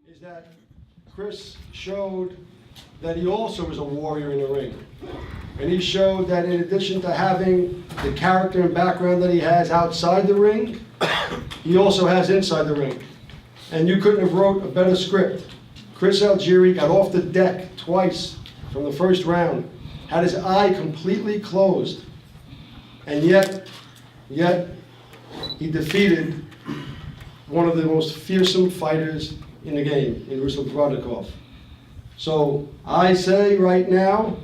is that Chris showed that he also is a warrior in the ring. And he showed that in addition to having the character and background that he has outside the ring, he also has inside the ring. And you couldn't have wrote a better script. Chris Algieri got off the deck twice from the first round, had his eye completely closed, and yet he defeated one of the most fearsome fighters in the game, in Ruslan Provodnikov. So I say right now,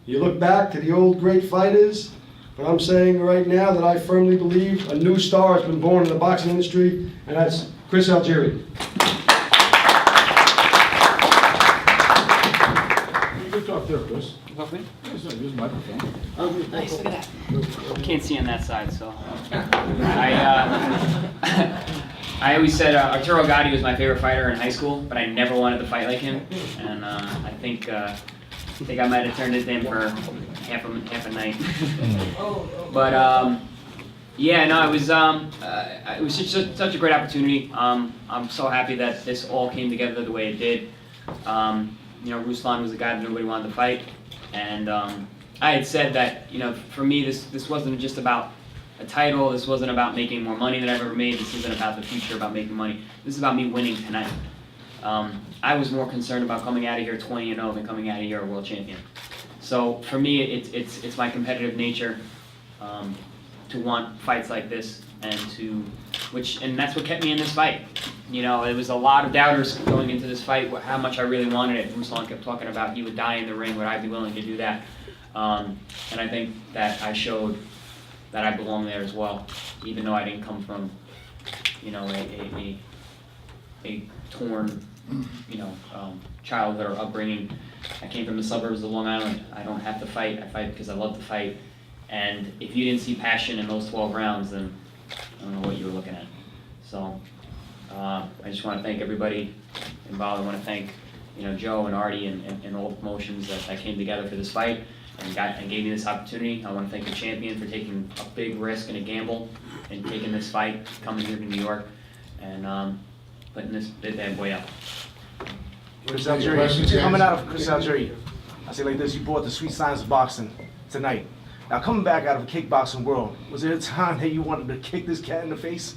you look back to the old great fighters, but I'm saying right now that I firmly believe a new star has been born in the boxing industry, and that's Chris Algieri. You can talk there, Chris. Talk me? Use the microphone. Oh, nice. Look at that. Can't see on that side, so. I always said Arturo Gatti was my favorite fighter in high school, but I never wanted to fight like him, and I think I might have turned it in for half a night. But yeah, no, it was just such a great opportunity. I'm so happy that this all came together the way it did. You know, Ruslan was the guy that nobody wanted to fight, and I had said that, you know, for me this wasn't just about a title. This wasn't about making more money than I've ever made. This isn't about the future, about making money. This is about me winning tonight. I was more concerned about coming out of here 20-0 than coming out of here a world champion. So for me, it's my competitive nature to want fights like this, and that's what kept me in this fight. You know, it was a lot of doubters going into this fight, how much I really wanted it. Ruslan kept talking about he would die in the ring, would I be willing to do that? And I think that I showed that I belong there as well, even though I didn't come from, you know, a torn, you know, childhood or upbringing. I came from the suburbs of Long Island. I don't have to fight. I fight because I love to fight. And if you didn't see passion in those 12 rounds, then I don't know what you were looking at. So I just want to thank everybody involved. I want to thank, you know, Joe and Artie and all the promotions that came together for this fight and gave me this opportunity. I want to thank the champion for taking a big risk and a gamble and taking this fight, coming here to New York, and putting this bad boy up. Chris Algieri, coming out of Chris Algieri, I say like this, you brought the sweet science of boxing tonight. Now coming back out of a kickboxing world, was there a time that you wanted to kick this cat in the face?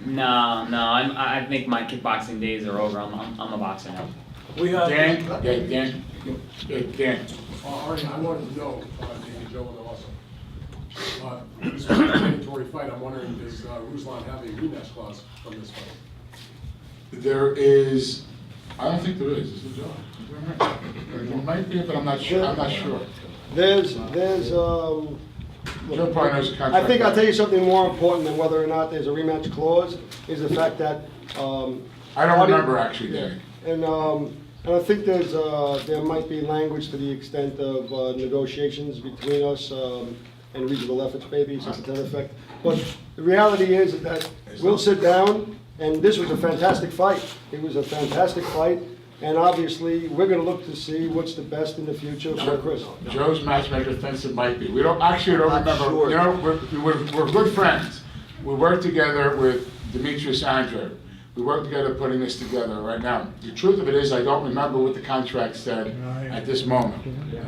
No, I think my kickboxing days are over. I'm a boxer now. Dan. Artie, I wanted to know, maybe Joe will also. This is a mandatory fight. I'm wondering, does Ruslan have a rematch clause from this fight? There is, I don't think there is. Is there, Joe? There might be, but I'm not sure. There's Joe probably knows the contract. I think I'll tell you something more important than whether or not there's a rematch clause, is the fact that I don't remember actually, Dan. And I think there might be language to the extent of negotiations between us and reasonable efforts, maybe, something to that effect. But the reality is that we'll sit down, and this was a fantastic fight. It was a fantastic fight, and obviously we're going to look to see what's the best in the future for Chris. Joe's matchmaker thinks it might be. We don't remember. Sure. You know, we're good friends. We work together with Demetrius Andrew. We work together putting this together right now. The truth of it is, I don't remember what the contract said at this moment,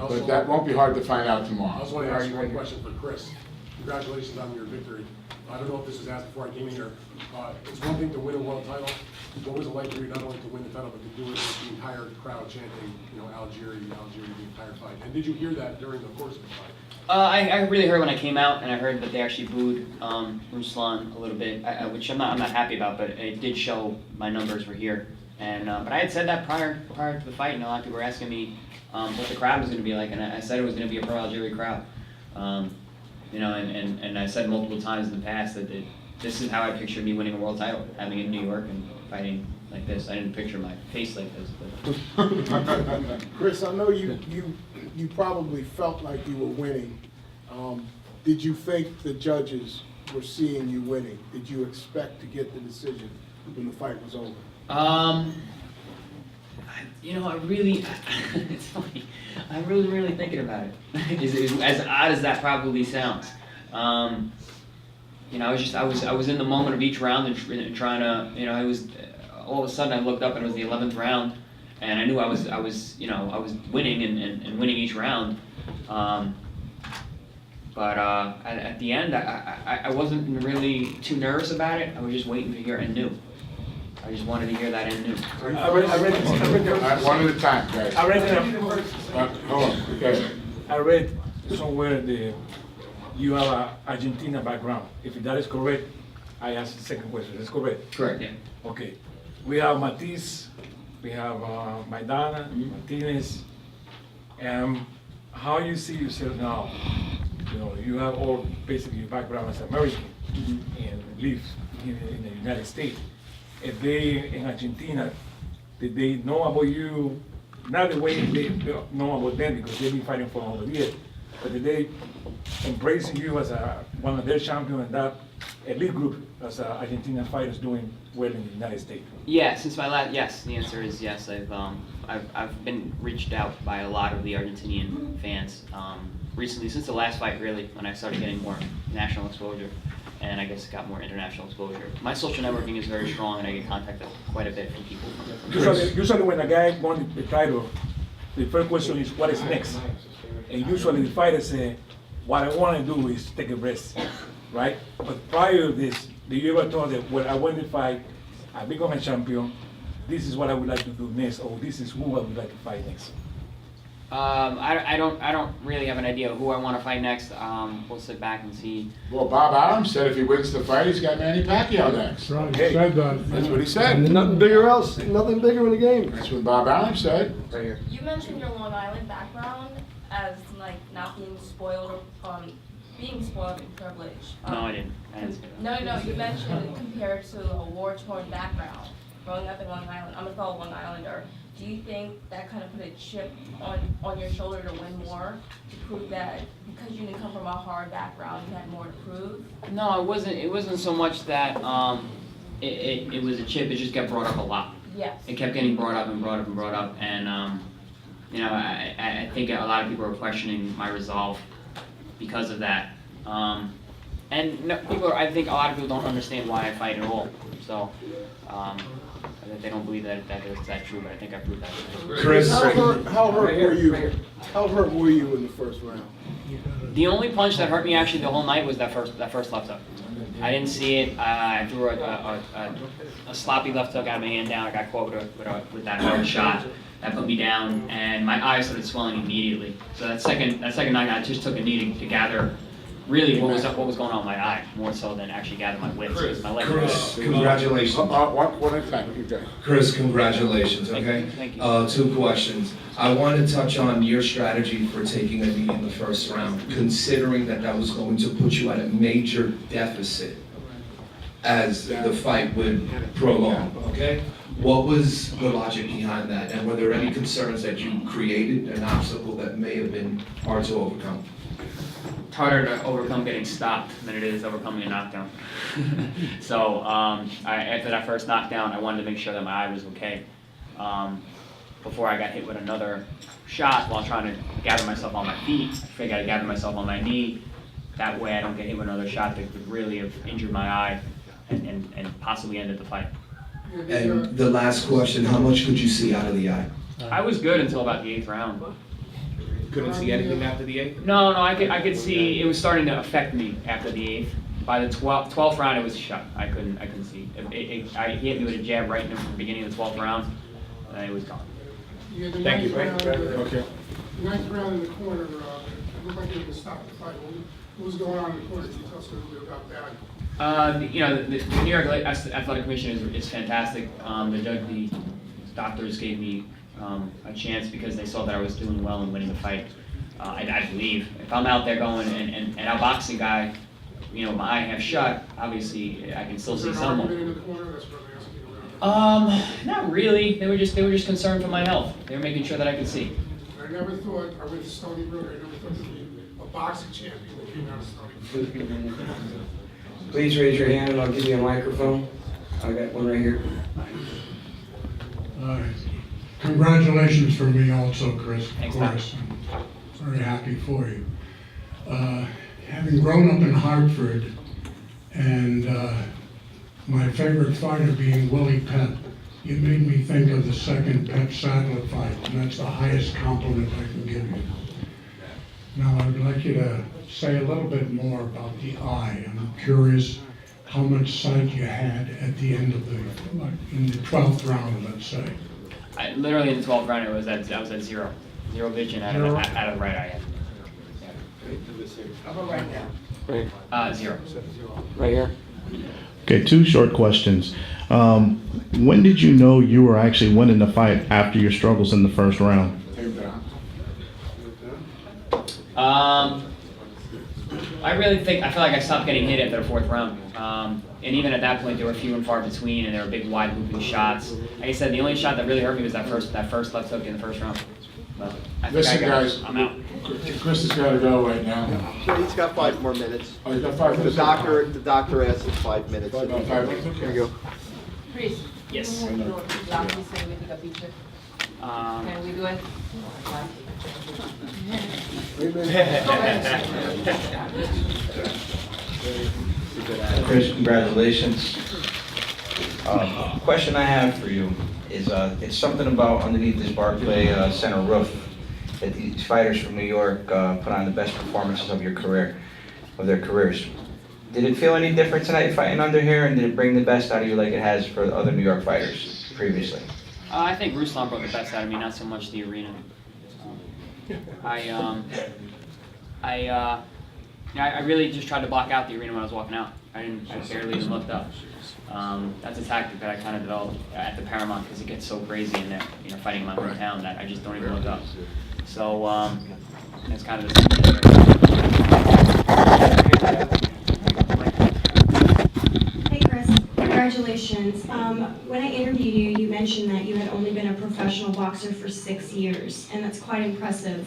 but that won't be hard to find out I tomorrow. also want to ask you one question for Chris. Congratulations on your victory. I don't know if this was asked before I came in here. It's one thing to win a world title. What was it like for you not only to win the title, but to do it with the entire crowd chanting, you know, Algieri, the entire fight? And did you hear that during the course of the fight? I really heard when I came out, and I heard that they actually booed Ruslan a little bit, which I'm not happy about. But it did show my numbers were here, and but I had said that prior to the fight, and a lot of people were asking me what the crowd was going to be like, and I said it was going to be a pro Algieri crowd. You know, and I said multiple times in the past that this is how I pictured me winning a world title, having it in New York and fighting like this. I didn't picture my face like this. But. Chris, I know you probably felt like you were winning. Did you think the judges were seeing you winning? Did you expect to get the decision when the fight was over? You know, it's funny. I'm really thinking about it. As odd as that probably sounds. You know, I was in the moment of each round and trying to, you know, it was all of a sudden I looked up and it was the 11th round, and I knew I was winning and winning each round. But at the end, I wasn't really too nervous about it. I was just waiting to hear and knew. I just wanted to hear that and knew. All right, one at a time, guys. Hold on, okay. I read somewhere you have an Argentina background. If that is correct, I ask the second question. Is correct? Correct, yeah. Okay. We have Matisse, we have Maidana, Martinez. How you see yourself now? You know, you have all basically your background as American and live in the United States. If they in Argentina, did they know about you? Not the way they know about them because they've been fighting for all the years, but did they embrace you as one of their champions and that elite group as Argentinian fighters doing well in the United States? Yeah, since my last, yes, the answer is yes. I've been reached out by a lot of the Argentinian fans recently, since the last fight really, when I started getting more national exposure, and I guess got more international exposure. My social networking is very strong, and I get contacted quite a bit from people from different Usually when a guy won the title, the first question is, what is next? And usually the fighter say, what I want to do is take a rest, right? But prior to this, did you ever thought that when I win the fight, I become a champion, this is what I would like to do next, or this is who I would like to fight next? I don't really have an idea of who I want to fight next. We'll sit back and see. Well, Bob Arum said if he wins the fight, he's got Manny Pacquiao next. Right, he said that. That's what he said. Nothing bigger else, nothing bigger in the game. That's what Bob Arum said. You mentioned your Long Island background as like not being spoiled from being spoiled and privileged. No, I didn't. I didn't say that. No, you mentioned compared to a war-torn background, growing up in Long Island. I'm a fellow Long Islander. Do you think that kind of put a chip on your shoulder to win more, to prove that because you didn't come from a hard background, you had more to prove? No, it wasn't. It wasn't so much that it was a chip. It just got brought up a lot. Yes. It kept getting brought up and brought up and brought up, and I think a lot of people are questioning my resolve because of that. And no, I think a lot of people don't understand why I fight at all. So. They don't believe that is that true, but I think I proved that. Chris, how hurt were you? How hurt were you in the first round? The only punch that hurt me actually the whole night was that first left hook. I didn't see it. I threw a sloppy left hook out of my hand down. I got caught with that hard shot. That put me down, and my eyes started swelling immediately. So that second night, I just took a knee to gather really what was going on in my eye, more so than actually gather my wits. Because my leg Chris, congratulations. One at a time. Okay. Chris, congratulations, okay? Thank you. 2 questions. I want to touch on your strategy for taking a knee in the first round, considering that was going to put you at a major deficit as the fight would prolong, okay? What was the logic behind that? And were there any concerns that you created an obstacle that may have been hard to overcome? It's harder to overcome getting stopped than it is overcoming a knockdown. So after that first knockdown, I wanted to make sure that my eye was okay before I got hit with another shot while trying to gather myself on my feet. I figured I'd gather myself on my knee. That way I don't get hit with another shot that could really have injured my eye and possibly ended the fight. And the last question, how much could you see out of the eye? I was good until about the 8th round. Couldn't see anything after the 8th? No, I could see it was starting to affect me after the 8th. By the 12th round, it was shut. I couldn't see. He hit me with a jab right in the beginning of the 12th round, and it was gone. Thank you. Okay. Ninth round in the corner, it looked like you were stopping the fight. What was going on in the corner? Can you tell us a little bit about that? The New York Athletic Commission is fantastic. The doctors gave me a chance because they saw that I was doing well and winning the fight. I believe if I'm out there going and outboxing guy, my eye half shut, obviously I can still see someone. In the corner? That's what I'm asking you about. Not really. They were just concerned for my health. They were making sure that I could see. I never thought I went to Stony Brook. I never thought to be a boxing champion that came out of Stony Brook. Please raise your hand and I'll give you a microphone. I got one right here. Congratulations for me also, Chris. Thanks, of course. I'm very happy for you. Having grown up in Hartford and my favorite fighter being Willie Pep, You made me think of the second Pep Sadler fight, and that's the highest compliment I can give you. Now, I would like you to say a little bit more about the eye. I'm curious how much sight you had at the end of in the 12th round, let's say. Literally in the 12th round, I was at zero vision out of the right eye. How about right now? Zero. Right here. Okay, two short questions. When did you know you were actually winning the fight after your struggles in the first round? I feel like I stopped getting hit after the 4th round. And even at that point, there were few and far between, and there were big, wide looping shots. Like I said, the only shot that really hurt me was that first left hook in the first round. But I think Listen, guys, I'm out. Chris has got to go right now. So he's got 5 more minutes. Oh, you got 5 minutes? The doctor asked us 5 minutes. 5 minutes, okay. Here you go. Chris. Yes. Can we take a picture? Can we do it? Chris, congratulations. Question I have for you is, it's something about underneath this Barclay Center roof that these fighters from New York put on the best performances of their careers. Did it feel any different tonight fighting under here, and did it bring the best out of you like it has for the other New York fighters previously? I think Ruslan brought the best out of me, not so much the arena. I really just tried to block out the arena when I was walking out. I barely even looked up. That's a tactic that I kind of developed at the Paramount because it gets so crazy in there, fighting in my hometown that I just don't even look up. So it's kind of the same thing. Hey Chris, congratulations. When I interviewed you, you mentioned that you had only been a professional boxer for 6 years, and that's quite impressive.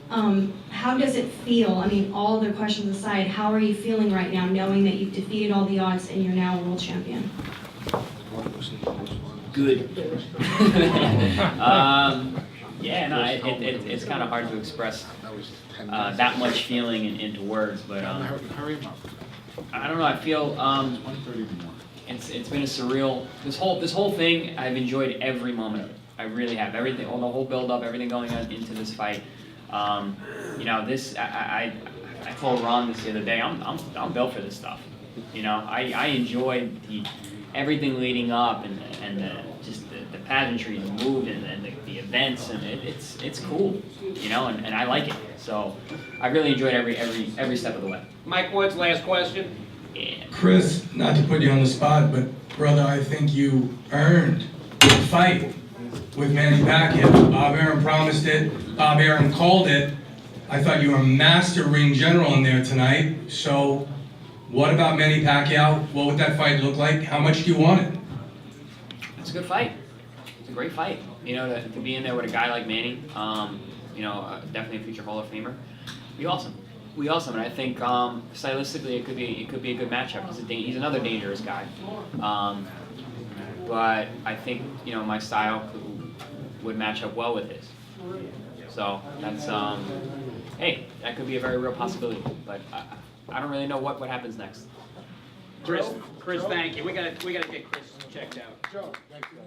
How does it feel? I mean, all other questions aside, how are you feeling right now, knowing that you've defeated all the odds and you're now a world champion? Good. Yeah, no, it's kind of hard to express that much feeling into words, but I don't know. I feel it's been a surreal. This whole thing, I've enjoyed every moment of it. I really have. Everything, all the whole build up, everything going on into this fight. I told Ron this the other day. I'm built for this stuff. I enjoy everything leading up and just the pageantry, the mood, and the events, and it's cool. And I like it. So I really enjoyed every step of the way. Mike Woods, last question. Yeah. Chris, not to put you on the spot, but brother, I think you earned the fight with Manny Pacquiao. Bob Arum promised it. Bob Arum called it. I thought you were a master ring general in there tonight. So, what about Manny Pacquiao? What would that fight look like? How much do you want it? It's a good fight. It's a great fight. To be in there with a guy like Manny, definitely a future Hall of Famer. Be awesome. And I think stylistically it could be a good matchup. He's another dangerous guy. But I think my style would match up well with his. So that's hey, that could be a very real possibility. But I don't really know what happens next. Chris, thank you. We gotta get Chris checked out. Joe, thank you.